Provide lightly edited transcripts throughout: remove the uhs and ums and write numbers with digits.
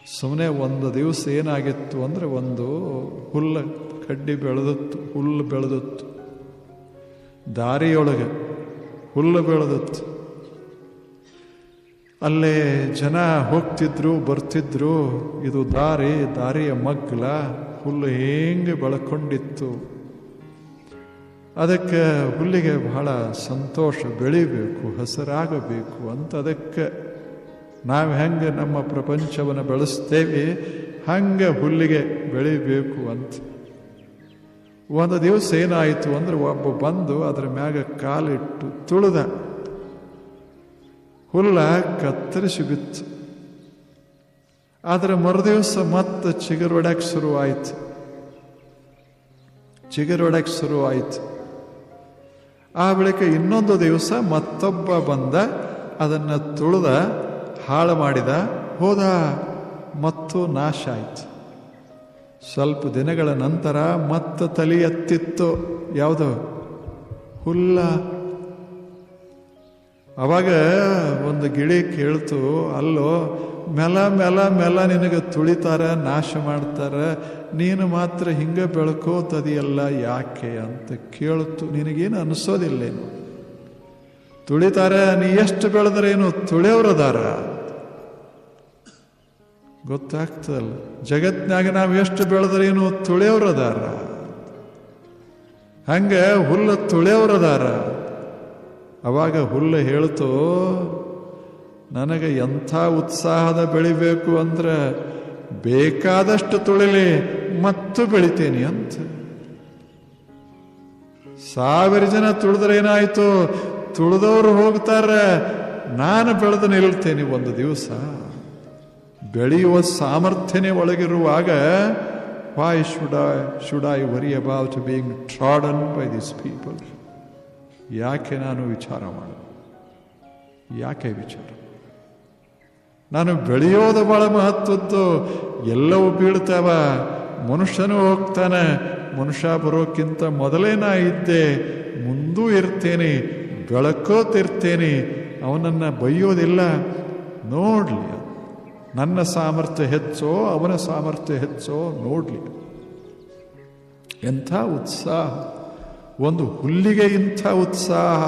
ಸುಮ್ಮನೆ ಒಂದು ದಿವಸ ಏನಾಗಿತ್ತು ಅಂದರೆ, ಒಂದು ಹುಲ್ಲು ಕಡ್ಡಿ ಬೆಳೆದಿತ್ತು, ಹುಲ್ಲು ಬೆಳೆದಿತ್ತು, ದಾರಿಯೊಳಗೆ ಹುಲ್ಲು ಬೆಳೆದಿತ್ತು. ಅಲ್ಲೇ ಜನ ಹೋಗ್ತಿದ್ರು ಬರ್ತಿದ್ರು. ಇದು ದಾರಿಯ ಮಗ್ಲ, ಹುಲ್ಲು ಹೇಗೆ ಬೆಳ್ಕೊಂಡಿತ್ತು. ಅದಕ್ಕೆ ಹುಲ್ಲಿಗೆ ಬಹಳ ಸಂತೋಷ, ಬೆಳಿಬೇಕು, ಹಸಿರಾಗಬೇಕು ಅಂತ. ಅದಕ್ಕೆ ನಾವು ಹೆಂಗೆ ನಮ್ಮ ಪ್ರಪಂಚವನ್ನು ಬೆಳೆಸ್ತೇವೆ ಹಂಗೆ ಹುಲ್ಲಿಗೆ ಬೆಳಿಬೇಕು ಅಂತ. ಒಂದು ದಿವಸ ಏನಾಯಿತು ಅಂದರೆ, ಒಬ್ಬ ಬಂದು ಅದರ ಮ್ಯಾಗ ಕಾಲಿಟ್ಟು ತುಳಿದ, ಹುಲ್ಲ ಕತ್ತರಿಸಿ ಬಿತ್ತು. ಆದರೆ ಮರುದಿವಸ ಮತ್ತೆ ಚಿಗುರೊಡಕ್ಕೆ ಶುರುವಾಯಿತು. ಆ ಬಳಿಕ ಇನ್ನೊಂದು ದಿವಸ ಮತ್ತೊಬ್ಬ ಬಂದ, ಅದನ್ನು ತುಳಿದ, ಹಾಳು ಮಾಡಿದ, ಹೋದ, ಮತ್ತು ನಾಶ ಆಯಿತು. ಸ್ವಲ್ಪ ದಿನಗಳ ನಂತರ ಮತ್ತೆ ತಲೆ ಎತ್ತಿತ್ತು. ಯಾವುದು? ಹುಲ್ಲ. ಅವಾಗ ಒಂದು ಗಿಳಿ ಕೇಳ್ತು, ಅಲ್ಲೋ ಮೆಲ ನಿನಗೆ ತುಳಿತಾರ, ನಾಶ ಮಾಡ್ತಾರ, ನೀನು ಮಾತ್ರ ಹಿಂಗೆ ಬೆಳ್ಕೋತದಿಯಲ್ಲ ಯಾಕೆ ಅಂತ ಕೇಳ್ತು. ನಿನಗೇನು ಅನಿಸೋದಿಲ್ಲೇನು? ತುಳಿತಾರ, ನೀ ಎಷ್ಟು ಬೆಳೆದ್ರೇನು, ತುಳಿಯವ್ರದಾರ. ಗೊತ್ತಾಗ್ತದಲ್ಲ, ಜಗತ್ನಾಗ ನಾವು ಎಷ್ಟು ಬೆಳೆದ್ರೇನು ತುಳಿಯವ್ರದಾರ. ಹಂಗೆ ಹುಲ್ಲು ತುಳಿಯವ್ರದಾರ. ಅವಾಗ ಹುಲ್ಲು ಹೇಳ್ತು, ನನಗೆ ಎಂಥ ಉತ್ಸಾಹದ ಬೆಳಿಬೇಕು ಅಂದ್ರೆ ಬೇಕಾದಷ್ಟು ತುಳಿಲಿ ಮತ್ತು ಬೆಳಿತೇನೆ ಅಂತ. 1000 ಜನ ತುಳಿದ್ರೆ ಏನಾಯ್ತು, ತುಳಿದವರು ಹೋಗ್ತಾರೆ, ನಾನು ಬೆಳೆದು ನಿಲ್ತೇನೆ ಒಂದು ದಿವಸ. ಬೆಳೆಯುವ ಸಾಮರ್ಥ್ಯನೇ ಒಳಗಿರುವಾಗ why should I worry about being trodden by these people? ಯಾಕೆ ನಾನು ವಿಚಾರ ಮಾಡೋದು? ಯಾಕೆ ವಿಚಾರ? ನಾನು ಬೆಳೆಯೋದು ಬಹಳ ಮಹತ್ವದ್ದು. ಎಲ್ಲವೂ ಬೀಳ್ತಾವ, ಮನುಷ್ಯನೂ ಹೋಗ್ತಾನೆ. ಮನುಷ್ಯ ಬರೋಕ್ಕಿಂತ ಮೊದಲೇ ನಾ ಇದ್ದೆ, ಮುಂದೂ ಇರ್ತೇನೆ, ಬೆಳಕೋತಿರ್ತೇನೆ. ಅವನನ್ನು ಬೈಯೋದಿಲ್ಲ. ನೋಡ್ಲಿ, ನನ್ನ ಸಾಮರ್ಥ್ಯ ಹೆಚ್ಚೋ ಅವನ ಸಾಮರ್ಥ್ಯ ಹೆಚ್ಚೋ ನೋಡ್ಲಿ. ಎಂಥ ಉತ್ಸಾಹ! ಒಂದು ಹುಲ್ಲಿಗೆ ಇಂಥ ಉತ್ಸಾಹ.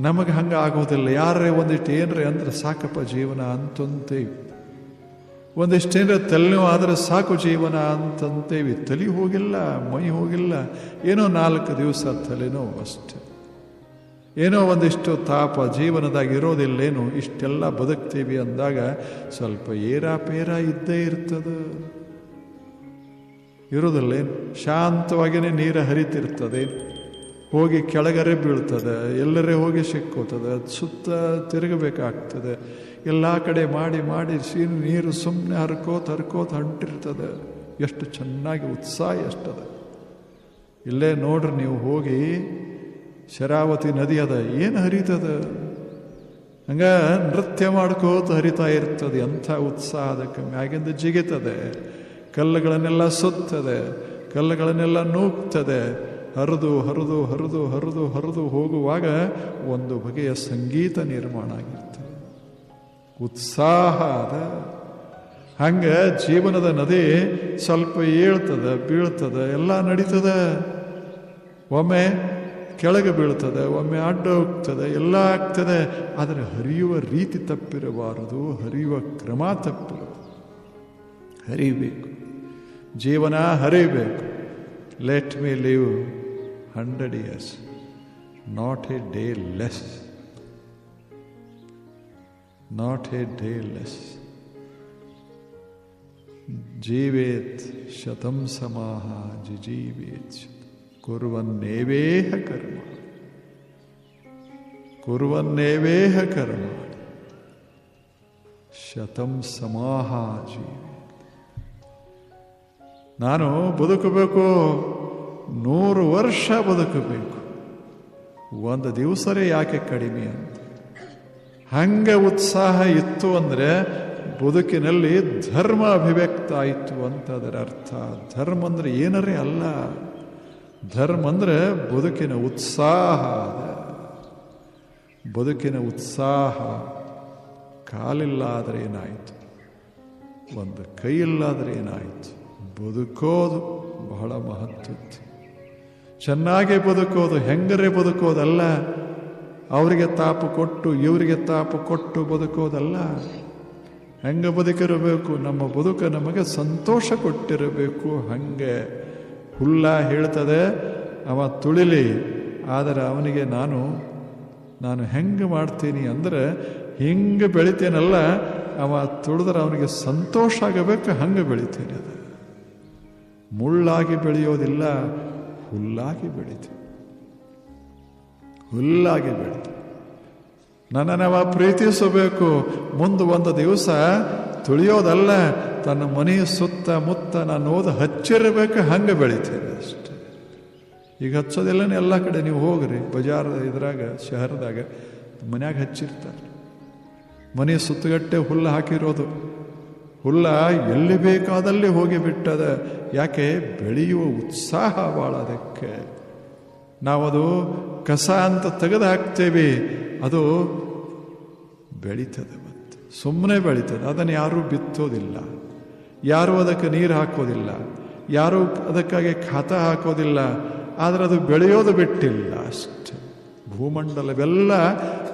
ನಮಗೆ ಹಂಗೆ ಆಗೋದಿಲ್ಲ. ಯಾರೇ ಒಂದಿಷ್ಟು ಏನ್ರೆ ಅಂದ್ರೆ ಸಾಕಪ್ಪ ಜೀವನ ಅಂತಂತೇವಿ. ಒಂದಿಷ್ಟೇನ್ರೆ ತಲೆನೋವು ಆದರೆ ಸಾಕು ಜೀವನ ಅಂತಂತೇವಿ. ತಲೆ ಹೋಗಿಲ್ಲ, ಮೈ ಹೋಗಿಲ್ಲ, ಏನೋ 4 ದಿವಸ ತಲೆನೋವು ಅಷ್ಟೆ. ಏನೋ ಒಂದಿಷ್ಟು ತಾಪ ಜೀವನದಾಗ ಇರೋದಿಲ್ಲೇನು, ಇಷ್ಟೆಲ್ಲ ಬದುಕ್ತೀವಿ ಅಂದಾಗ ಸ್ವಲ್ಪ ಏರಾಪೇರ ಇದ್ದೇ ಇರ್ತದೆ. ಇರೋದಿಲ್ಲೇನು? ಶಾಂತವಾಗಿಯೇ ನೀರು ಹರಿತಿರ್ತದೆ, ಹೋಗಿ ಕೆಳಗರೆ ಬೀಳ್ತದೆ, ಎಲ್ಲರೇ ಹೋಗಿ ಸಿಕ್ಕೋತದೆ, ಸುತ್ತ ತಿರುಗಬೇಕಾಗ್ತದೆ. ಎಲ್ಲ ಕಡೆ ಮಾಡಿ ನೀರು ಸುಮ್ಮನೆ ಹರ್ಕೋತ ಹೊಂಟಿರ್ತದೆ. ಎಷ್ಟು ಚೆನ್ನಾಗಿ ಉತ್ಸಾಹ ಎಷ್ಟದ! ಇಲ್ಲೇ ನೋಡ್ರಿ ನೀವು ಹೋಗಿ, ಶರಾವತಿ ನದಿ ಅದ, ಏನು ಹರಿತದ, ಹಂಗ ನೃತ್ಯ ಮಾಡ್ಕೋತ ಹರಿತಾ ಇರ್ತದೆ. ಎಂಥ ಉತ್ಸಾಹ! ಅದಕ್ಕೆ ಮ್ಯಾಗಿಂದ ಜಿಗಿತದೆ, ಕಲ್ಲುಗಳನ್ನೆಲ್ಲ ಸುತ್ತದೆ, ಕಲ್ಲುಗಳನ್ನೆಲ್ಲ ನೂಗ್ತದೆ. ಹರಿದು ಹೋಗುವಾಗ ಒಂದು ಬಗೆಯ ಸಂಗೀತ ನಿರ್ಮಾಣ ಆಗಿರ್ತದೆ. ಉತ್ಸಾಹ ಅದ. ಹಂಗ ಜೀವನದ ನದಿ ಸ್ವಲ್ಪ ಏಳ್ತದೆ, ಬೀಳ್ತದೆ, ಎಲ್ಲ ನಡೀತದೆ. ಒಮ್ಮೆ ಕೆಳಗೆ ಬೀಳ್ತದೆ, ಒಮ್ಮೆ ಅಡ್ಡ ಹೋಗ್ತದೆ, ಎಲ್ಲ ಆಗ್ತದೆ. ಆದರೆ ಹರಿಯುವ ರೀತಿ ತಪ್ಪಿರಬಾರದು, ಹರಿಯುವ ಕ್ರಮ ತಪ್ಪಿರಬಾರದು. ಹರಿಬೇಕು, ಜೀವನ ಹರಿಬೇಕು. Let me live 100 years, not a day less. Not a day less. ಜೀವೇತ್ ಶತಂ ಸಮಾಹ ಜಿಜೀವೇತ್ ಕುರ್ವನ್ನೇವೇಹ ಕರ್ಮ ಶತಂ ಸಮಾಹ ಜೀವೇತ್. ನಾನು ಬದುಕಬೇಕು, 100 ವರ್ಷ ಬದುಕಬೇಕು, ಒಂದು ದಿವಸರೇ ಯಾಕೆ ಕಡಿಮೆ ಅಂತ. ಹಂಗೆ ಉತ್ಸಾಹ ಇತ್ತು ಅಂದರೆ ಬದುಕಿನಲ್ಲಿ ಧರ್ಮ ಅಭಿವ್ಯಕ್ತ ಆಯಿತು ಅಂತ ಅದರ ಅರ್ಥ. ಧರ್ಮ ಅಂದರೆ ಏನರೇ ಅಲ್ಲ. ಧರ್ಮ ಅಂದರೆ ಬದುಕಿನ ಉತ್ಸಾಹ. ಬದುಕಿನ ಉತ್ಸಾಹ ಕಾಲಿಲ್ಲ ಆದರೆ ಏನಾಯಿತು, ಒಂದು ಕೈ ಇಲ್ಲಾದರೆ ಏನಾಯಿತು. ಬದುಕೋದು ಬಹಳ ಮಹತ್ವದ್ದು. ಚೆನ್ನಾಗೇ ಬದುಕೋದು, ಹೆಂಗರೇ ಬದುಕೋದಲ್ಲ. ಅವರಿಗೆ ತಾಪು ಕೊಟ್ಟು ಇವರಿಗೆ ತಾಪು ಕೊಟ್ಟು ಬದುಕೋದಲ್ಲ. ಹೆಂಗೆ ಬದುಕಿರಬೇಕು, ನಮ್ಮ ಬದುಕು ನಮಗೆ ಸಂತೋಷ ಕೊಟ್ಟಿರಬೇಕು. ಹಂಗೆ ಹುಲ್ಲ ಹೇಳ್ತದೆ, ಅವ ತುಳಿಲಿ, ಆದರೆ ಅವನಿಗೆ ನಾನು ಹೆಂಗೆ ಮಾಡ್ತೀನಿ ಅಂದರೆ ಹಿಂಗೆ ಬೆಳಿತೇನಲ್ಲ, ಅವ ತುಳಿದ್ರೆ ಅವನಿಗೆ ಸಂತೋಷ ಆಗಬೇಕು, ಹಂಗೆ ಬೆಳಿತೇನೆ. ಅದು ಮುಳ್ಳಾಗಿ ಬೆಳೆಯೋದಿಲ್ಲ, ಹುಲ್ಲಾಗಿ ಬೆಳಿತೀನಿ, ಹುಲ್ಲಾಗಿ ಬೆಳಿತೀನಿ. ನನ್ನನ್ನವ ಪ್ರೀತಿಸಬೇಕು. ಮುಂದೆ ಒಂದು ದಿವಸ ತುಳಿಯೋದಲ್ಲ, ತನ್ನ ಮನೆಯ ಸುತ್ತಮುತ್ತ ನಾನು ಓದು ಹಚ್ಚಿರಬೇಕು, ಹಂಗೆ ಬೆಳಿತೇನೆ ಅಷ್ಟೆ. ಈಗ ಹಚ್ಚೋದೆಲ್ಲನೇ ಎಲ್ಲ ಕಡೆ ನೀವು ಹೋಗ್ರಿ, ಬಜಾರ್ ಇದ್ರಾಗ ಶಹರದಾಗ ಮನ್ಯಾಗ ಹಚ್ಚಿರ್ತಾರೆ. ಮನೆ ಸುತ್ತಗಟ್ಟೆ ಹುಲ್ಲು ಹಾಕಿರೋದು. ಹುಲ್ಲ ಎಲ್ಲಿ ಬೇಕಾದಲ್ಲಿ ಹೋಗಿಬಿಟ್ಟದ. ಯಾಕೆ? ಬೆಳೆಯುವ ಉತ್ಸಾಹ ಭಾಳ ಅದಕ್ಕೆ. ನಾವದು ಕಸ ಅಂತ ತೆಗೆದು ಹಾಕ್ತೇವೆ, ಅದು ಬೆಳೀತದೆ. ಮತ್ತೆ ಸುಮ್ಮನೆ ಬೆಳೀತದೆ. ಅದನ್ನು ಯಾರೂ ಬಿತ್ತೋದಿಲ್ಲ, ಯಾರೂ ಅದಕ್ಕೆ ನೀರು ಹಾಕೋದಿಲ್ಲ, ಯಾರೂ ಅದಕ್ಕಾಗಿ ಖಾತ ಹಾಕೋದಿಲ್ಲ. ಆದರೆ ಅದು ಬೆಳೆಯೋದು ಬಿಟ್ಟಿಲ್ಲ ಅಷ್ಟೆ. ಭೂಮಂಡಲವೆಲ್ಲ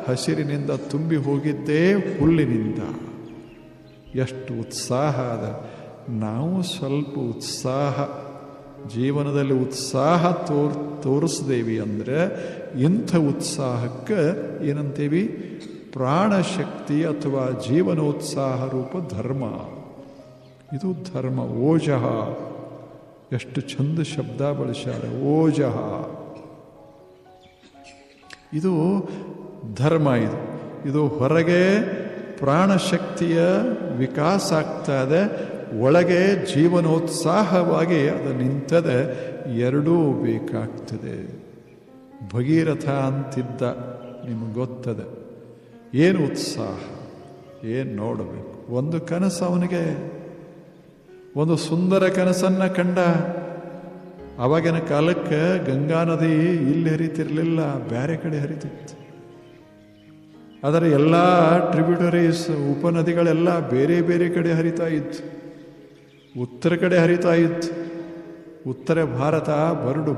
ಹಸಿರಿನಿಂದ ತುಂಬಿ ಹೋಗಿದ್ದೇ ಹುಲ್ಲಿನಿಂದ. ಎಷ್ಟು ಉತ್ಸಾಹ ಅದ. ನಾವು ಸ್ವಲ್ಪ ಉತ್ಸಾಹ, ಜೀವನದಲ್ಲಿ ಉತ್ಸಾಹ ತೋರಿಸ್ದೇವಿ ಅಂದರೆ ಇಂಥ ಉತ್ಸಾಹಕ್ಕೆ ಏನಂತೀವಿ? ಪ್ರಾಣಶಕ್ತಿ ಅಥವಾ ಜೀವನೋತ್ಸಾಹ ರೂಪ ಧರ್ಮ. ಇದು ಧರ್ಮ. ಓಜಃ, ಎಷ್ಟು ಚಂದ ಶಬ್ದ ಬಳಸ್ಯಾರ, ಓಜಃ. ಇದು ಧರ್ಮ. ಇದು ಹೊರಗೆ ಪ್ರಾಣಶಕ್ತಿಯ ವಿಕಾಸ ಆಗ್ತಾ ಇದೆ, ಒಳಗೆ ಜೀವನೋತ್ಸಾಹವಾಗಿ ಅದು ನಿಂತದೆ. ಎರಡೂ ಬೇಕಾಗ್ತದೆ. ಭಗೀರಥ ಅಂತಿದ್ದ, ನಿಮಗೆ ಗೊತ್ತದೆ. ಏನು ಉತ್ಸಾಹ, ಏನು ನೋಡಬೇಕು. ಒಂದು ಕನಸು ಅವನಿಗೆ, ಒಂದು ಸುಂದರ ಕನಸನ್ನು ಕಂಡ. ಅವಾಗಿನ ಕಾಲಕ್ಕೆ ಗಂಗಾ ನದಿ ಇಲ್ಲಿ ಹರಿತಿರಲಿಲ್ಲ, ಬೇರೆ ಕಡೆ ಹರಿತಿತ್ತು. ಅದರ ಎಲ್ಲ ಟ್ರಿಬ್ಯೂಟರೀಸ್, ಉಪನದಿಗಳೆಲ್ಲ ಬೇರೆ ಬೇರೆ ಕಡೆ ಹರಿತಾ ಇತ್ತು. ಉತ್ತರ ಕಡೆ ಹರಿತಾ ಇತ್ತು. ಉತ್ತರ ಭಾರತ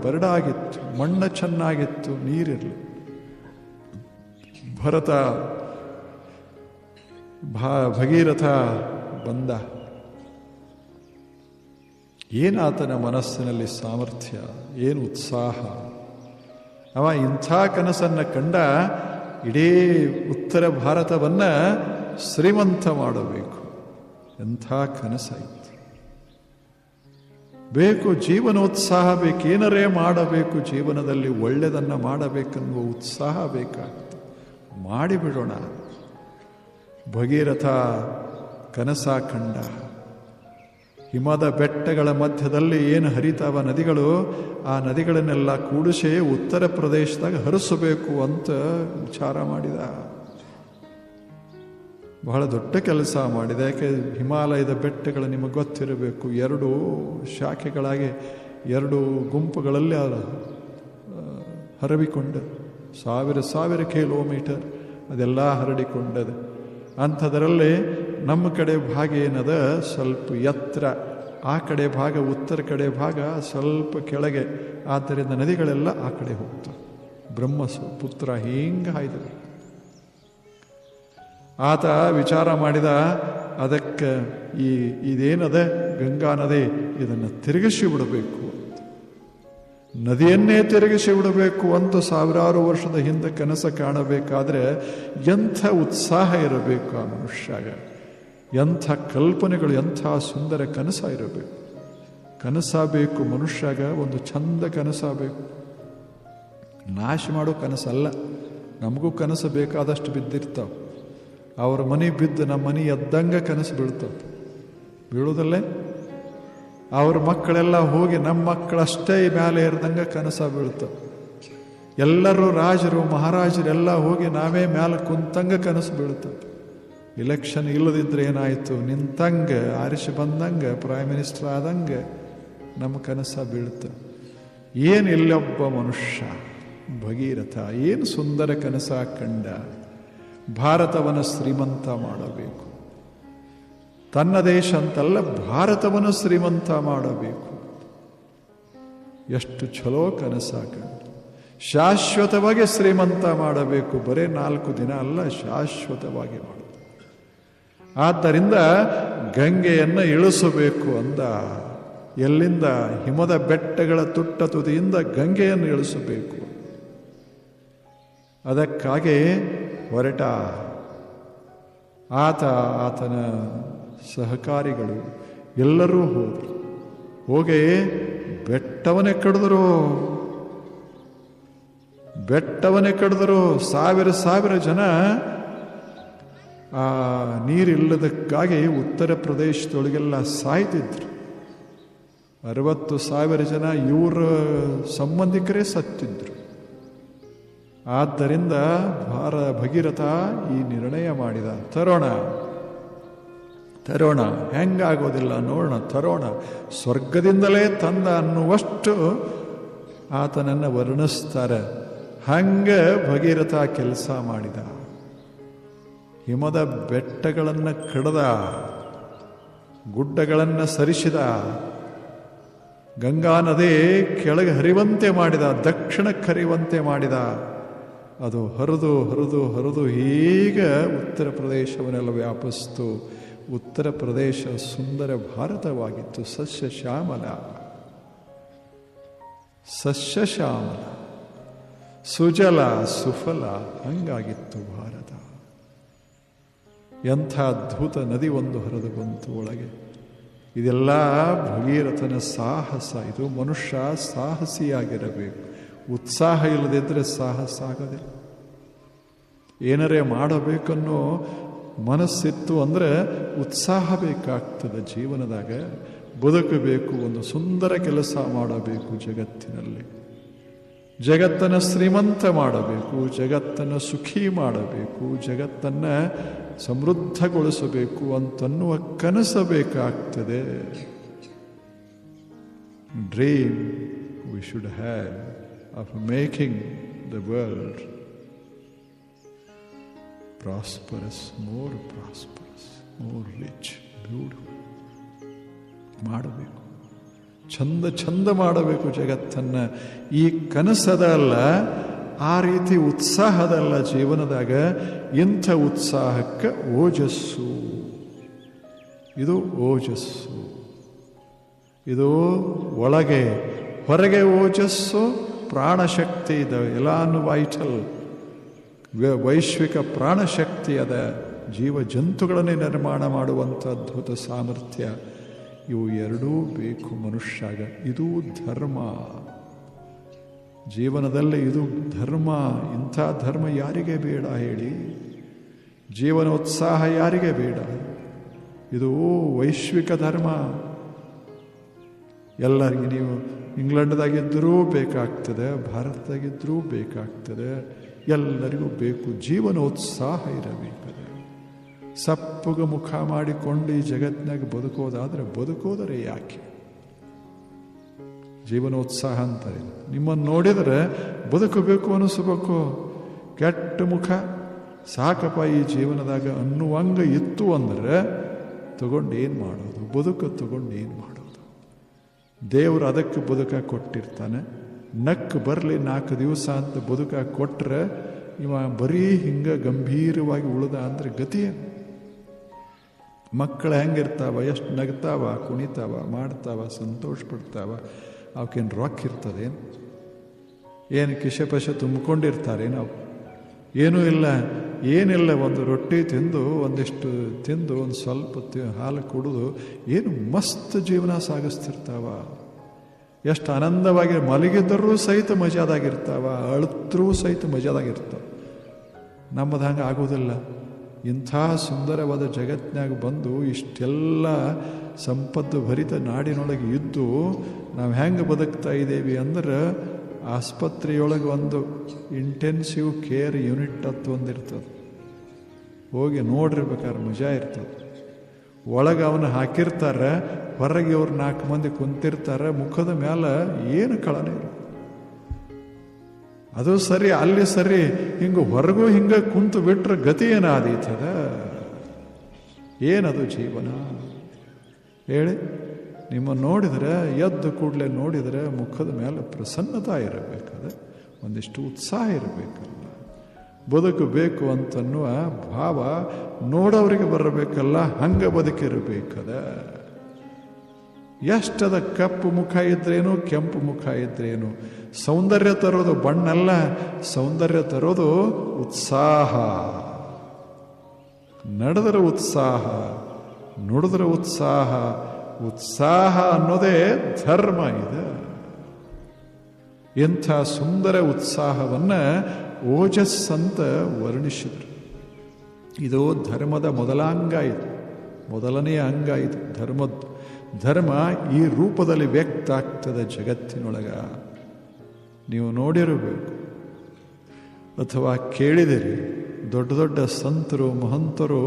ಬರಡಾಗಿತ್ತು, ಮಣ್ಣು ಚೆನ್ನಾಗಿತ್ತು, ನೀರಿರಲಿ. ಭಗೀರಥ ಬಂದ. ಏನಾತನ ಮನಸ್ಸಿನಲ್ಲಿ ಸಾಮರ್ಥ್ಯ, ಏನು ಉತ್ಸಾಹ. ಅವ ಇಂಥ ಕನಸನ್ನು ಕಂಡ. ಇಡೀ ಉತ್ತರ ಭಾರತವನ್ನು ಶ್ರೀಮಂತ ಮಾಡಬೇಕು. ಎಂಥ ಕನಸಾಯಿತು. ಬೇಕು ಜೀವನೋತ್ಸಾಹ ಬೇಕು. ಏನರೇ ಮಾಡಬೇಕು, ಜೀವನದಲ್ಲಿ ಒಳ್ಳೆಯದನ್ನು ಮಾಡಬೇಕೆನ್ನುವ ಉತ್ಸಾಹ ಬೇಕಾಗ್ತದೆ. ಮಾಡಿಬಿಡೋಣ. ಭಗೀರಥ ಕನಸ ಕಂಡ. ಹಿಮದ ಬೆಟ್ಟಗಳ ಮಧ್ಯದಲ್ಲಿ ಏನು ಹರಿತಾವ ನದಿಗಳು, ಆ ನದಿಗಳನ್ನೆಲ್ಲ ಕೂಡಿಸಿ ಉತ್ತರ ಪ್ರದೇಶದಾಗ ಹರಿಸಬೇಕು ಅಂತ ವಿಚಾರ ಮಾಡಿದ. ಬಹಳ ದೊಡ್ಡ ಕೆಲಸ ಮಾಡಿದ. ಯಾಕೆ? ಹಿಮಾಲಯದ ಬೆಟ್ಟಗಳು ನಿಮಗೆ ಗೊತ್ತಿರಬೇಕು, ಎರಡು ಶಾಖೆಗಳಾಗಿ ಎರಡು ಗುಂಪುಗಳಲ್ಲಿ ಹರಡಿಕೊಂಡು ಸಾವಿರ ಕಿಲೋಮೀಟರ್ ಅದೆಲ್ಲ ಹರಡಿಕೊಂಡದೆ. ಅಂಥದರಲ್ಲಿ ನಮ್ಮ ಕಡೆ ಭಾಗ ಏನದ ಸ್ವಲ್ಪ ಎತ್ತರ, ಆ ಕಡೆ ಭಾಗ ಉತ್ತರ ಕಡೆ ಭಾಗ ಸ್ವಲ್ಪ ಕೆಳಗೆ. ಆದ್ದರಿಂದ ನದಿಗಳೆಲ್ಲ ಆ ಕಡೆ ಹೋಗ್ತವೆ. ಬ್ರಹ್ಮಪುತ್ರ ಹಿಂಗೆ ಹಾಯ್ದರು. ಆತ ವಿಚಾರ ಮಾಡಿದ, ಅದಕ್ಕೆ ಇದೇನದ ಗಂಗಾ ನದಿ, ಇದನ್ನು ತಿರುಗಿಸಿ ಬಿಡಬೇಕು ಅಂತ. ನದಿಯನ್ನೇ ತಿರುಗಿಸಿ ಬಿಡಬೇಕು ಅಂತ ಸಾವಿರಾರು ವರ್ಷದ ಹಿಂದೆ ಕನಸು ಕಾಣಬೇಕಾದ್ರೆ ಎಂಥ ಉತ್ಸಾಹ ಇರಬೇಕು ಆ ಮನುಷ್ಯಾಗ, ಎಂಥ ಕಲ್ಪನೆಗಳು, ಎಂಥ ಸುಂದರ ಕನಸ ಇರಬೇಕು. ಕನಸಾಗಬೇಕು ಮನುಷ್ಯಾಗ, ಒಂದು ಚಂದ ಕನಸಾಗಬೇಕು. ನಾಶ ಮಾಡೋ ಕನಸಲ್ಲ. ನಮಗೂ ಕನಸು ಬೇಕಾದಷ್ಟು ಬಿದ್ದಿರ್ತಾವೆ. ಅವ್ರ ಮನೆ ಬಿದ್ದು ನಮ್ಮ ಮನೆ ಎದ್ದಂಗೆ ಕನಸು ಬೀಳ್ತಾವೆ, ಬೀಳೋದಲ್ಲೇ. ಅವ್ರ ಮಕ್ಕಳೆಲ್ಲ ಹೋಗಿ ನಮ್ಮ ಮಕ್ಕಳಷ್ಟೇ ಮೇಲೆ ಇರ್ದಂಗೆ ಕನಸ ಬೀಳ್ತಾವೆ. ಎಲ್ಲರೂ ರಾಜರು ಮಹಾರಾಜರೆಲ್ಲ ಹೋಗಿ ನಾವೇ ಮೇಲೆ ಕುಂತಂಗೆ ಕನಸು ಬೀಳ್ತಾವೆ. ಇಲೆಕ್ಷನ್ ಇಲ್ಲದಿದ್ದರೆ ಏನಾಯಿತು, ನಿಂತಂಗೆ ಆರಿಸಿ ಬಂದಂಗೆ ಪ್ರೈಮ್ ಮಿನಿಸ್ಟರ್ ಆದಂಗೆ ನಮ್ಮ ಕನಸ ಬೀಳ್ತವೆ. ಏನಿಲ್ಲೊಬ್ಬ ಮನುಷ್ಯ ಭಗೀರಥ ಏನು ಸುಂದರ ಕನಸ ಕಂಡ. ಭಾರತವನ್ನು ಶ್ರೀಮಂತ ಮಾಡಬೇಕು. ತನ್ನ ದೇಶ ಅಂತಲ್ಲ, ಭಾರತವನ್ನು ಶ್ರೀಮಂತ ಮಾಡಬೇಕು. ಎಷ್ಟು ಚಲೋ ಕನಸಾಕಂಡು ಶಾಶ್ವತವಾಗಿ ಶ್ರೀಮಂತ ಮಾಡಬೇಕು. ಬರೇ 4 ದಿನ ಅಲ್ಲ, ಶಾಶ್ವತವಾಗಿ ಮಾಡಬೇಕು. ಆದ್ದರಿಂದ ಗಂಗೆಯನ್ನು ಇಳಿಸಬೇಕು ಅಂದ. ಎಲ್ಲಿಂದ? ಹಿಮದ ಬೆಟ್ಟಗಳ ತುಟ್ಟ ತುದಿಯಿಂದ ಗಂಗೆಯನ್ನು ಇಳಿಸಬೇಕು. ಅದಕ್ಕಾಗಿ ಹೊರಟ ಆತನ ಸಹಕಾರಿಗಳು ಎಲ್ಲರೂ ಹೋದರು. ಹೋಗಿ ಬೆಟ್ಟವನ್ನೇ ಕಡಿದರು. ಸಾವಿರ ಜನ ಆ ನೀರಿಲ್ಲದಕ್ಕಾಗಿ ಉತ್ತರ ಪ್ರದೇಶದೊಳಗೆಲ್ಲ ಸಾಯ್ತಿದ್ರು. 60,000 ಜನ ಇವರ ಸಂಬಂಧಿಕರೇ ಸತ್ತಿದ್ರು. ಆದ್ದರಿಂದ ಭಗೀರಥ ಈ ನಿರ್ಣಯ ಮಾಡಿದ, ತರೋಣ, ಹೆಂಗಾಗೋದಿಲ್ಲ ನೋಡೋಣ, ತರೋಣ, ಸ್ವರ್ಗದಿಂದಲೇ ತಂದ ಅನ್ನುವಷ್ಟು ಆತನನ್ನು ವರ್ಣಿಸ್ತಾರೆ. ಹಂಗೆ ಭಗೀರಥ ಕೆಲಸ ಮಾಡಿದ. ಹಿಮದ ಬೆಟ್ಟಗಳನ್ನು ಕಡದ, ಗುಡ್ಡಗಳನ್ನು ಸರಿಸಿದ, ಗಂಗಾ ನದಿ ಕೆಳಗೆ ಹರಿವಂತೆ ಮಾಡಿದ, ದಕ್ಷಿಣಕ್ಕೆ ಹರಿವಂತೆ ಮಾಡಿದ. ಅದು ಹರಿದು ಹೀಗ ಉತ್ತರ ಪ್ರದೇಶವನ್ನೆಲ್ಲ ವ್ಯಾಪಿಸ್ತು. ಉತ್ತರ ಪ್ರದೇಶ ಸುಂದರ ಭಾರತವಾಗಿತ್ತು. ಸಸ್ಯಶ್ಯಾಮಲ, ಸುಜಲ ಸುಫಲ ಹಂಗಾಗಿತ್ತು ಭಾರತ. ಎಂಥ ಅದ್ಭುತ ನದಿ ಒಂದು ಹರಿದು ಬಂತು ಒಳಗೆ. ಇದೆಲ್ಲ ಭಗೀರಥನ ಸಾಹಸ. ಇದು ಮನುಷ್ಯ ಸಾಹಸಿಯಾಗಿರಬೇಕು. ಉತ್ಸಾಹ ಇಲ್ಲದಿದ್ದರೆ ಸಾಹಸ ಆಗೋದಿಲ್ಲ. ಏನರೇ ಮಾಡಬೇಕನ್ನೋ ಮನಸ್ಸಿತ್ತು ಅಂದರೆ ಉತ್ಸಾಹ ಬೇಕಾಗ್ತದೆ. ಜೀವನದಾಗ ಬದುಕಬೇಕು, ಒಂದು ಸುಂದರ ಕೆಲಸ ಮಾಡಬೇಕು. ಜಗತ್ತಿನಲ್ಲಿ ಜಗತ್ತನ್ನು ಶ್ರೀಮಂತ ಮಾಡಬೇಕು, ಜಗತ್ತನ್ನು ಸುಖಿ ಮಾಡಬೇಕು, ಜಗತ್ತನ್ನು ಸಮೃದ್ಧಗೊಳಿಸಬೇಕು ಅಂತನ್ನುವ ಕನಸು ಬೇಕಾಗ್ತದೆ. Dream we should have of making the world prosperous, more rich, beautiful ಮಾಡಬೇಕು. ಚಂದ ಮಾಡಬೇಕು ಜಗತ್ತನ್ನು. ಈ ಕನಸದಲ್ಲ, ಆ ರೀತಿ ಉತ್ಸಾಹದಲ್ಲ ಜೀವನದಾಗ. ಇಂಥ ಉತ್ಸಾಹಕ್ಕೆ ಓಜಸ್ಸು. ಇದು ಓಜಸ್ಸು. ಇದು ಒಳಗೆ, ಹೊರಗೆ ಓಜಸ್ಸು, ಪ್ರಾಣಶಕ್ತಿ ಇದೆ. ಎಲಾನ್ ವೈಟಲ್, ವೈಶ್ವಿಕ ಪ್ರಾಣಶಕ್ತಿ ಅದ. ಜೀವ ಜಂತುಗಳನ್ನೇ ನಿರ್ಮಾಣ ಮಾಡುವಂಥ ಅದ್ಭುತ ಸಾಮರ್ಥ್ಯ. ಇವು ಎರಡೂ ಬೇಕು ಮನುಷ್ಯಾಗ. ಇದು ಧರ್ಮ. ಜೀವನದಲ್ಲಿ ಇದು ಧರ್ಮ. ಇಂಥ ಧರ್ಮ ಯಾರಿಗೆ ಬೇಡ ಹೇಳಿ? ಜೀವನೋತ್ಸಾಹ ಯಾರಿಗೆ ಬೇಡ? ಇದು ವೈಶ್ವಿಕ ಧರ್ಮ. ಎಲ್ಲರಿಗೂ ನೀವು ಇಂಗ್ಲೆಂಡ್ದಾಗಿದ್ದರೂ ಬೇಕಾಗ್ತದೆ, ಭಾರತದಾಗಿದ್ದರೂ ಬೇಕಾಗ್ತದೆ. ಎಲ್ಲರಿಗೂ ಬೇಕು. ಜೀವನೋತ್ಸಾಹ ಇರಬೇಕದ. ಸಪ್ಪಗ ಮುಖ ಮಾಡಿಕೊಂಡು ಈ ಜಗತ್ತಿನಾಗ ಬದುಕೋದರೆ ಯಾಕೆ? ಜೀವನೋತ್ಸಾಹ ಅಂತಾರೆ. ನಿಮ್ಮನ್ನು ನೋಡಿದರೆ ಬದುಕಬೇಕು ಅನಿಸ್ಬೇಕು. ಕೆಟ್ಟ ಮುಖ ಸಾಕಪ್ಪ ಈ ಜೀವನದಾಗ ಅನ್ನುವಂಗ ಇತ್ತು ಅಂದರೆ ತಗೊಂಡು ಏನು ಮಾಡೋದು? ತಗೊಂಡು ಏನು ಮಾಡೋದು? ದೇವರು ಅದಕ್ಕೆ ಬದುಕ ಕೊಟ್ಟಿರ್ತಾನೆ. ನಕ್ಕು ಬರಲಿ 4 ದಿವಸ ಅಂತ ಬದುಕ ಕೊಟ್ಟರೆ ಇವ ಬರೀ ಹಿಂಗೆ ಗಂಭೀರವಾಗಿ ಉಳಿದ ಅಂದರೆ ಗತಿಯ. ಮಕ್ಕಳು ಹೆಂಗಿರ್ತಾವ? ಎಷ್ಟು ನಗ್ತಾವ, ಕುಣಿತಾವ, ಮಾಡ್ತಾವ, ಸಂತೋಷ ಪಡ್ತಾವ. ಅವಕ್ಕೇನು ರೊಕ್ಕ ಇರ್ತದೇನು? ಏನು ಕಿಶೆ ತುಂಬಿಕೊಂಡಿರ್ತಾರೆ ನಾವು? ಏನೂ ಏನಿಲ್ಲ. ಒಂದು ರೊಟ್ಟಿ ತಿಂದು, ಒಂದಿಷ್ಟು ತಿಂದು, ಒಂದು ಸ್ವಲ್ಪ ಹಾಲು ಕುಡಿದು ಏನು ಮಸ್ತ್ ಜೀವನ ಸಾಗಿಸ್ತಿರ್ತಾವ. ಎಷ್ಟು ಆನಂದವಾಗಿ ಮಲಗಿದ್ದರೂ ಸಹಿತ ಮಜಾದಾಗಿರ್ತಾವ, ಅಳುತ್ತರೂ ಸಹಿತ ಮಜಾದಾಗಿರ್ತಾವ. ನಮ್ಮದು ಹಂಗೆ ಆಗೋದಿಲ್ಲ. ಇಂಥ ಸುಂದರವಾದ ಜಗತ್ತಿನಾಗ ಬಂದು ಇಷ್ಟೆಲ್ಲ ಸಂಪತ್ತು ಭರಿತ ನಾಡಿನೊಳಗೆ ಇದ್ದು ನಾವು ಹೆಂಗೆ ಬದುಕ್ತಾ ಇದ್ದೇವೆ ಅಂದ್ರೆ, ಆಸ್ಪತ್ರೆಯೊಳಗೆ ಒಂದು ಇಂಟೆನ್ಸಿವ್ ಕೇರ್ ಯೂನಿಟ್ ಅಂತ ಒಂದಿರ್ತದೆ. ಹೋಗಿ ನೋಡಿರ್ಬೇಕಾದ್ರೆ ಮಜಾ ಇರ್ತದೆ. ಒಳಗೆ ಅವನು ಹಾಕಿರ್ತಾರೆ, ಹೊರಗೆ ಅವ್ರು 4 ಮಂದಿ ಕುಂತಿರ್ತಾರೆ. ಮುಖದ ಮೇಲೆ ಏನು ಕಳನೇ ಇಲ್ಲ. ಅದು ಸರಿ, ಅಲ್ಲಿ ಸರಿ, ಹಿಂಗೆ ಹೊರಗೂ ಹಿಂಗೆ ಕುಂತು ಬಿಟ್ರೆ ಗತಿ ಏನಾದೀತದ? ಏನದು ಜೀವನ ಹೇಳಿ? ನಿಮ್ಮ ನೋಡಿದರೆ, ಎದ್ದು ಕೂಡಲೇ ನೋಡಿದರೆ ಮುಖದ ಮೇಲೆ ಪ್ರಸನ್ನತಾ ಇರಬೇಕದ, ಒಂದಿಷ್ಟು ಉತ್ಸಾಹ ಇರಬೇಕಲ್ಲ. ಬದುಕಬೇಕು ಅಂತನ್ನುವ ಭಾವ ನೋಡೋರಿಗೆ ಬರಬೇಕಲ್ಲ, ಹಂಗೆ ಬದುಕಿರಬೇಕದ. ಎಷ್ಟದ ಕಪ್ಪು ಮುಖ ಇದ್ರೇನು, ಕೆಂಪು ಮುಖ ಇದ್ರೇನು, ಸೌಂದರ್ಯ ತರೋದು ಬಣ್ಣಲ್ಲ, ಸೌಂದರ್ಯ ತರೋದು ಉತ್ಸಾಹ. ನಡೆದರೆ ಉತ್ಸಾಹ, ನುಡಿದ್ರೆ ಉತ್ಸಾಹ. ಉತ್ಸಾಹ ಅನ್ನೋದೇ ಧರ್ಮ ಇದೆ. ಎಂಥ ಸುಂದರ ಉತ್ಸಾಹವನ್ನು ಓಜಸ್ ಅಂತ ವರ್ಣಿಸಿದರು. ಇದು ಧರ್ಮದ ಮೊದಲಾಂಗ, ಇದು ಮೊದಲನೆಯ ಅಂಗ. ಇದು ಧರ್ಮದ್ದು. ಧರ್ಮ ಈ ರೂಪದಲ್ಲಿ ವ್ಯಕ್ತ ಆಗ್ತದೆ ಜಗತ್ತಿನೊಳಗ. ನೀವು ನೋಡಿರಬೇಕು ಅಥವಾ ಕೇಳಿದಿರಿ, ದೊಡ್ಡ ದೊಡ್ಡ ಸಂತರು ಮಹಂತರು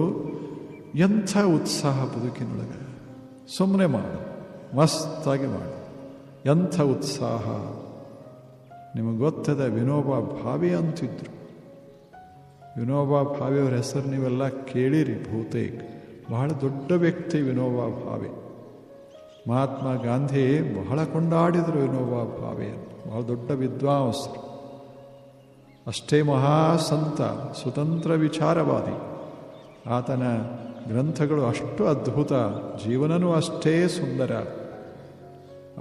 ಎಂಥ ಉತ್ಸಾಹ ಬದುಕಿನೊಳಗ. ಸುಮ್ಮನೆ ಮಾಡು, ಮಸ್ತಾಗಿ ಮಾಡು, ಎಂಥ ಉತ್ಸಾಹ. ನಿಮಗೆ ಗೊತ್ತದ, ವಿನೋಬಾ ಭಾವೆ ಅಂತಿದ್ರು. ವಿನೋಬಾ ಭಾವೆಯವರ ಹೆಸರು ನೀವೆಲ್ಲ ಕೇಳಿರಿ ಬಹುತೇಕ. ಬಹಳ ದೊಡ್ಡ ವ್ಯಕ್ತಿ ವಿನೋಬಾ ಭಾವೆ. ಮಹಾತ್ಮ ಗಾಂಧಿ ಬಹಳ ಕೊಂಡಾಡಿದರು ವಿನೋಬಾ ಭಾವೆಯನ್ನು. ಬಹಳ ದೊಡ್ಡ ವಿದ್ವಾಂಸರು, ಅಷ್ಟೇ ಮಹಾಸಂತ, ಸ್ವತಂತ್ರ ವಿಚಾರವಾದಿ. ಆತನ ಗ್ರಂಥಗಳು ಅಷ್ಟು ಅದ್ಭುತ, ಜೀವನನೂ ಅಷ್ಟೇ ಸುಂದರ.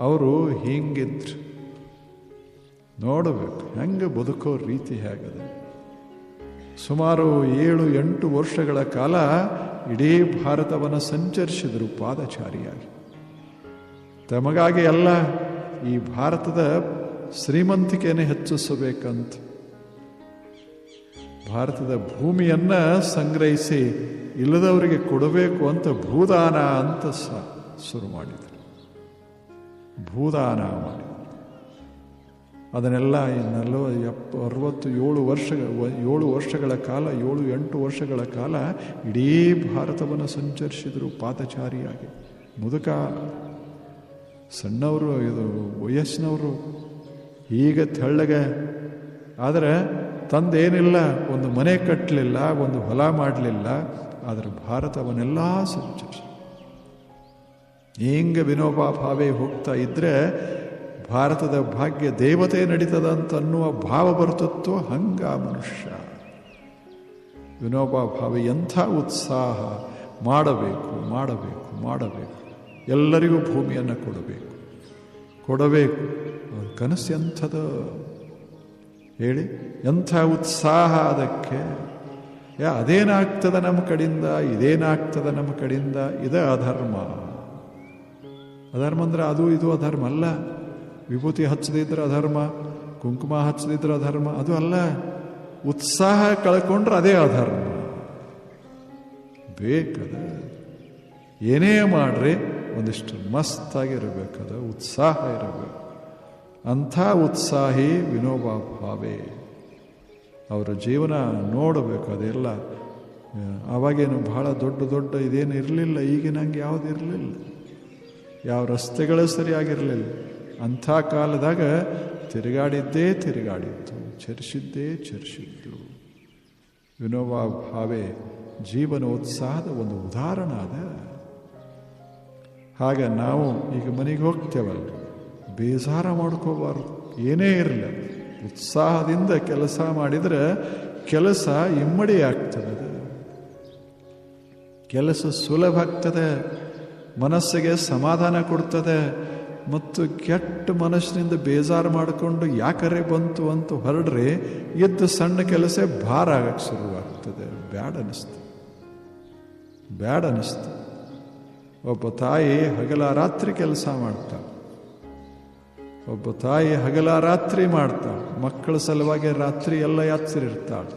ಅವರು ಹೀಗಿದ್ರು. ನೋಡಬೇಕು ಹೆಂಗೆ ಬದುಕೋ ರೀತಿ ಹೇಗದೆ. ಸುಮಾರು 7-8 ವರ್ಷಗಳ ಕಾಲ ಇಡೀ ಭಾರತವನ್ನು ಸಂಚರಿಸಿದರು ಪಾದಚಾರಿಯಾಗಿ. ತಮಗಾಗಿ ಅಲ್ಲ, ಈ ಭಾರತದ ಶ್ರೀಮಂತಿಕೆಯನ್ನು ಹೆಚ್ಚಿಸಬೇಕಂತ ಭಾರತದ ಭೂಮಿಯನ್ನು ಸಂಗ್ರಹಿಸಿ ಇಲ್ಲದವರಿಗೆ ಕೊಡಬೇಕು ಅಂತ ಭೂದಾನ ಅಂತ ಶುರು ಮಾಡಿದರು. ಭೂದಾನ ಮಾಡಿದರು. ಅದನ್ನೆಲ್ಲ 7 ವರ್ಷಗಳ ಕಾಲ, 7-8 ವರ್ಷಗಳ ಕಾಲ ಇಡೀ ಭಾರತವನ್ನು ಸಂಚರಿಸಿದರು ಪಾದಚಾರಿಯಾಗಿ. ಮುದುಕ, ಸಣ್ಣವರು, ಇದು ವಯಸ್ಸಿನವರು, ಈಗ ತೆಳ್ಳಗೆ. ಆದರೆ ತಂದೇನಿಲ್ಲ, ಒಂದು ಮನೆ ಕಟ್ಟಲಿಲ್ಲ, ಒಂದು ಹೊಲ ಮಾಡಲಿಲ್ಲ, ಆದರೆ ಭಾರತವನ್ನೆಲ್ಲ ಸಂಚರಿಸಿ. ಹಿಂಗೆ ವಿನೋಬಾ ಭಾವೆ ಹೋಗ್ತಾ ಇದ್ರೆ ಭಾರತದ ಭಾಗ್ಯ ದೇವತೆ ನಡೀತದಂತ ಅನ್ನುವ ಭಾವ ಬರ್ತತ್ತೋ ಹಂಗ ಮನುಷ್ಯ. ವಿನೋಬಾ ಭಾವೆ ಎಂಥ ಉತ್ಸಾಹ. ಮಾಡಬೇಕು ಮಾಡಬೇಕು ಮಾಡಬೇಕು, ಎಲ್ಲರಿಗೂ ಭೂಮಿಯನ್ನು ಕೊಡಬೇಕು. ಕನಸು ಎಂಥದ ಹೇಳಿ? ಎಂಥ ಉತ್ಸಾಹ ಅದಕ್ಕೆ. ಅದೇನಾಗ್ತದ ನಮ್ಮ ಕಡೆಯಿಂದ, ಇದೇನಾಗ್ತದ ನಮ್ಮ ಕಡೆಯಿಂದ, ಇದೇ ಅಧರ್ಮ. ಅಧರ್ಮ ಅಂದ್ರೆ ಅದು ಇದು ಅಧರ್ಮ ಅಲ್ಲ. ವಿಭೂತಿ ಹಚ್ಚದಿದ್ರೆ ಅಧರ್ಮ, ಕುಂಕುಮ ಹಚ್ಚದಿದ್ರೆ ಅಧರ್ಮ, ಅದು ಅಲ್ಲ. ಉತ್ಸಾಹ ಕಳ್ಕೊಂಡ್ರೆ ಅದೇ ಅಧರ್ಮ. ಬೇಕದ ಏನೇ ಮಾಡ್ರಿ ಒಂದಿಷ್ಟು ಮಸ್ತಾಗಿರಬೇಕದ, ಉತ್ಸಾಹ ಇರಬೇಕು. ಅಂಥ ಉತ್ಸಾಹಿ ವಿನೋಬಾ ಭಾವೆ. ಅವರ ಜೀವನ ನೋಡಬೇಕು. ಅದೆಲ್ಲ ಆವಾಗೇನು ಬಹಳ ದೊಡ್ಡ ಇದೇನು ಇರಲಿಲ್ಲ, ಈಗಿನಂಗೆ ಯಾವುದು ಇರಲಿಲ್ಲ, ಯಾವ ರಸ್ತೆಗಳೇ ಸರಿಯಾಗಿರಲಿಲ್ಲ. ಅಂಥ ಕಾಲದಾಗ ತಿರುಗಾಡಿದ್ದು, ಚರಿಸಿದ್ದು. ವಿನೋಬಾ ಭಾವೆ ಜೀವನೋತ್ಸಾಹದ ಒಂದು ಉದಾಹರಣ ಅದ. ಹಾಗೆ ನಾವು ಈಗ ಮನೆಗೆ ಹೋಗ್ತೇವಲ್ಲ, ಬೇಜಾರ ಮಾಡ್ಕೋಬಾರ್ದು. ಏನೇ ಇರಲಿ, ಉತ್ಸಾಹದಿಂದ ಕೆಲಸ ಮಾಡಿದರೆ ಕೆಲಸ ಇಮ್ಮಡಿ ಆಗ್ತದೆ, ಕೆಲಸ ಸುಲಭ ಆಗ್ತದೆ, ಮನಸ್ಸಿಗೆ ಸಮಾಧಾನ ಕೊಡ್ತದೆ. ಮತ್ತು ಕೆಟ್ಟ ಮನಸ್ಸಿನಿಂದ ಬೇಜಾರು ಮಾಡಿಕೊಂಡು ಯಾಕರೆ ಬಂತು ಅಂತ ಹೊರಡ್ರೆ ಇದ್ದ ಸಣ್ಣ ಕೆಲಸ ಭಾರ ಆಗಕ್ಕೆ ಶುರುವಾಗ್ತದೆ. ಬ್ಯಾಡ ಅನ್ನಿಸ್ತು. ಒಬ್ಬ ತಾಯಿ ಹಗಲ ರಾತ್ರಿ ಕೆಲಸ ಮಾಡ್ತಾಳೆ. ಮಕ್ಕಳ ಸಲುವಾಗಿ ರಾತ್ರಿ ಎಲ್ಲ ಯಾತ್ರಿರ್ತಾಳೆ.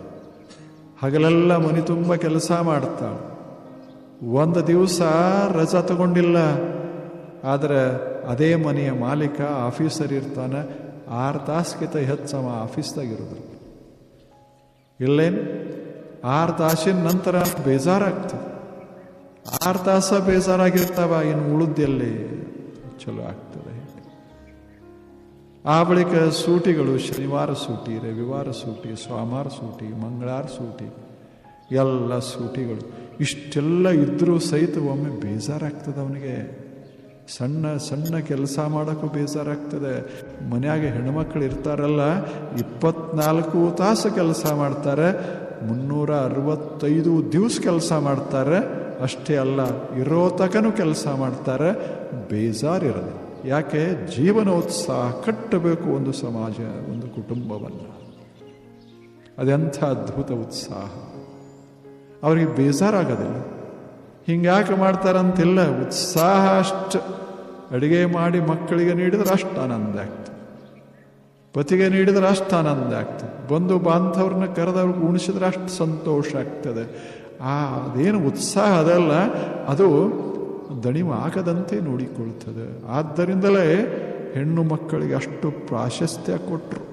ಹಗಲೆಲ್ಲ ಮನೆ ತುಂಬ ಕೆಲಸ ಮಾಡ್ತಾಳೆ. ಒಂದು ದಿವಸ ರಜಾ ತಗೊಂಡಿಲ್ಲ. ಆದರೆ ಅದೇ ಮನೆಯ ಮಾಲೀಕ ಆಫೀಸರ್ ಇರ್ತಾನೆ, 6 ತಾಸಿಗಿಂತ ಹೆಚ್ಚವ ಆಫೀಸ್ದಾಗಿರೋದು. ಇಲ್ಲೇನು 6 ತಾಸಿನ ನಂತರ ಬೇಜಾರಾಗ್ತದೆ. 6 ತಾಸ ಬೇಜಾರಾಗಿರ್ತಾವ, ಇನ್ನು ಉಳಿದಲ್ಲಿ ಚಲೋ ಆಗ್ತದೆ. ಆ ಬಳಿಕ ಸೂಟಿಗಳು, ಶನಿವಾರ ಸೂಟಿ, ರವಿವಾರ ಸೂಟಿ, ಸೋಮವಾರ ಸೂಟಿ, ಮಂಗಳವಾರ ಸೂಟಿ, ಎಲ್ಲ ಸೂಟಿಗಳು. ಇಷ್ಟೆಲ್ಲ ಇದ್ದರೂ ಸಹಿತ ಒಮ್ಮೆ ಬೇಜಾರಾಗ್ತದೆ ಅವನಿಗೆ. ಸಣ್ಣ ಸಣ್ಣ ಕೆಲಸ ಮಾಡೋಕ್ಕೂ ಬೇಜಾರಾಗ್ತದೆ. ಮನ್ಯಾಗ ಹೆಣ್ಮಕ್ಳು ಇರ್ತಾರಲ್ಲ, 24 ತಾಸು ಕೆಲಸ ಮಾಡ್ತಾರೆ, 365 ದಿವಸ ಕೆಲಸ ಮಾಡ್ತಾರೆ. ಅಷ್ಟೇ ಅಲ್ಲ, ಇರೋ ತನಕನೂ ಕೆಲಸ ಮಾಡ್ತಾರೆ, ಬೇಜಾರಿರದೆ. ಯಾಕೆ? ಜೀವನೋತ್ಸಾಹ ಕಟ್ಟಬೇಕು ಒಂದು ಸಮಾಜ, ಒಂದು ಕುಟುಂಬವನ್ನು. ಅದೆಂಥ ಅದ್ಭುತ ಉತ್ಸಾಹ. ಅವರಿಗೆ ಬೇಜಾರಾಗೋದಿಲ್ಲ. ಹಿಂಗ್ಯಾಕೆ ಮಾಡ್ತಾರಂತಿಲ್ಲ, ಉತ್ಸಾಹ ಅಷ್ಟು. ಅಡುಗೆ ಮಾಡಿ ಮಕ್ಕಳಿಗೆ ನೀಡಿದ್ರೆ ಅಷ್ಟು ಆನಂದ ಆಗ್ತದೆ, ಪತಿಗೆ ನೀಡಿದ್ರೆ ಅಷ್ಟು ಆನಂದ ಆಗ್ತದೆ, ಬಂಧು ಬಾಂಧವ್ರನ್ನ ಕರೆದವ್ರಿಗೆ ಉಣಿಸಿದ್ರೆ ಅಷ್ಟು ಸಂತೋಷ ಆಗ್ತದೆ. ಅದೇನು ಉತ್ಸಾಹ ಅದಲ್ಲ, ಅದು ದಣಿವಾಗದಂತೆ ನೋಡಿಕೊಳ್ತದೆ. ಆದ್ದರಿಂದಲೇ ಹೆಣ್ಣು ಮಕ್ಕಳಿಗೆ ಅಷ್ಟು ಪ್ರಾಶಸ್ತ್ಯ ಕೊಟ್ಟರು.